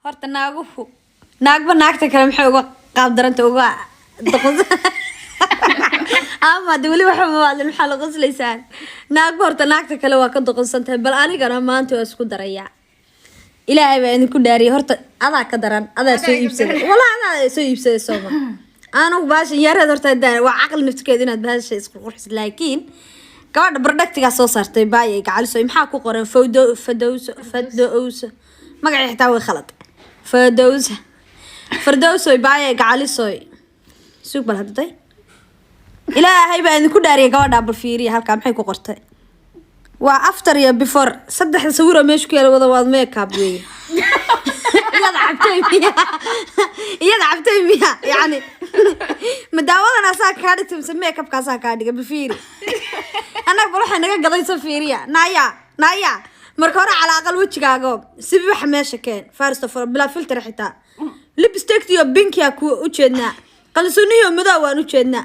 horta naagba naagta kale maxay uga qaab daranta uga doqon ama wali waxa maxaa la qoslaysaan naagba horta naagta kale waa ka doqonsantahay bal anigana maanta waa isku daraya ilaahay baa idinku dhaariyay horta adaa ka daran adaa soo iibsaday wallahi adaa soo iibsaday sooma aanu baasha yareed horta waa aqal naftigeed inaad baasha isku qurxis laakiin gabadha productiga soo saartay baayay gacaliso maxaa ku qoran fadowso magaca xitaa way khalad fardowso baayay gacaliso suuq bal hadday ilaahay baa idinku dhaariyay gabadha bal fiiriya halka maxay ku qortay waa after iyo before saddex sawir meesha ku yaala wada waad makeup weey iyada cabtay miya yani madaawadan asaa ka dhigtay makeup kaasa ka dhigay bifiiri ana bal waxa naga gaday soo fiiriya naya marka hore cala aqal wajigaaga si wax meesha keen first of all bila filter xitaa lipstick iyo pink ya ku u jeednaa qalsooniyo madow waan u jeednaa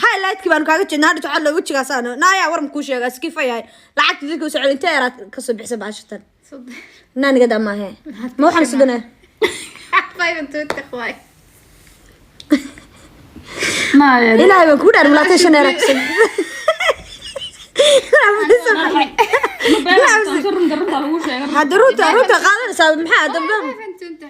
highlight ki baan kaaga jeednaa hadda waxa la wajigaasana naya war ma ku sheega skifayay lacagta dadka soo celinta yaraad ka soo bixisa baashatan naniga dhamaahe ma waxaan sidana ilaahay baan ku dhaar malaatay shanera هذا روتا قادر سبب محاد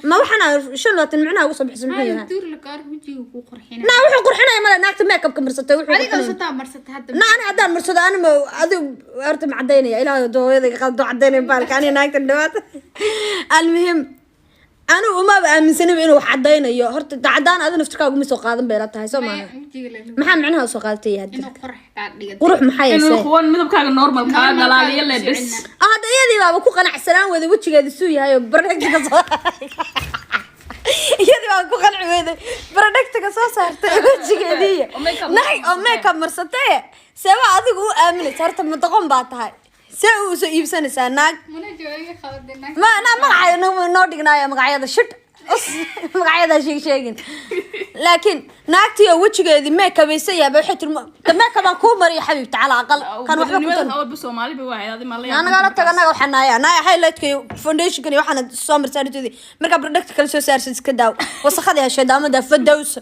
ما وحنا شو لو تنمعنا وصبح سمحيها نا وحو قرحنا ما ناقت ميك اب كمرسته وحو عليك وسطا مرسته هذا انا عدان مرسده انا ما ادو ارت معدينيا الى دويدي قادو عديني بالك انا ناقت دبات المهم انا وما بامنسني انه حدينيو horta dacdaan aad naftirkaagu ma soo qaadan beela tahay soo maaha maxaa macnaha soo qaadatay hadda qurux maxay inuu qoon midabkaaga normal ka dhalaaliyo leebis hada iyadii baa ku qanacsanaan wada wajigeeda suu yahay barnaamijka soo iyadii baa ku qanci wada barnaamijka soo saartay wajigeedii nahay oo makeup marsatay sabab adigu u aaminaysa horta ma doqon baa tahay سو يبسنسا ناق ما أنا مقعد نودي نايا مقعد شت مقعد شيء لكن ناقتي وجهي ذي ما كبيسية بحيث ما كمان كومر يا حبيبتي على الأقل كان واحد كنت أول بسومالي بواحد هذه مالي أنا قالت أنا وحنايا نايا حيلت كي فونديشن كني وحنا سومر سارتو ذي مركب برودكت كل شيء سارس كداو وصخذها شيء دام ده فدوس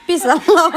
بيس الله